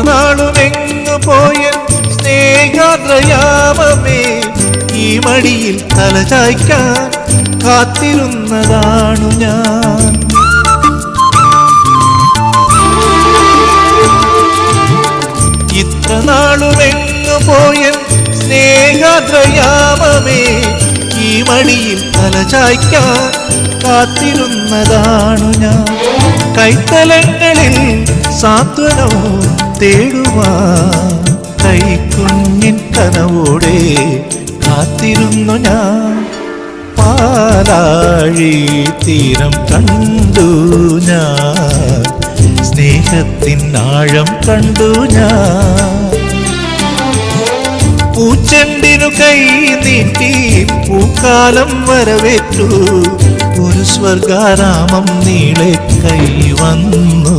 നാളുമെങ്ങു പോയ സ്നേഹാദ്രയാമമേ, ഈ മടിയിൽ തലചായ്ക്കാൻ കാത്തിരുന്നതാണു ഞാൻ. ഇത്ര നാളുമെങ്ങു പോയ സ്നേഹാദ്രയാമമേ, ഈ മടിയിൽ തലചായ്ക്കാൻ കാത്തിരുന്നതാണു ഞാൻ. കൈത്തലങ്ങളിൽ സാന്ത്വനവും തേടുവാൻ കൈക്കുഞ്ഞിൻ കനവോടെ കാത്തിരുന്നു ഞാൻ. പാലാഴി തീരം കണ്ടു ഞാൻ, സ്നേഹത്തിൻ ആഴം കണ്ടു ഞാൻ. പൂച്ചെണ്ടിനു കൈ നീട്ടി പൂക്കാലം വരവേറ്റു, ഒരു സ്വർഗാരാമം നീളെ കൈ വന്നു.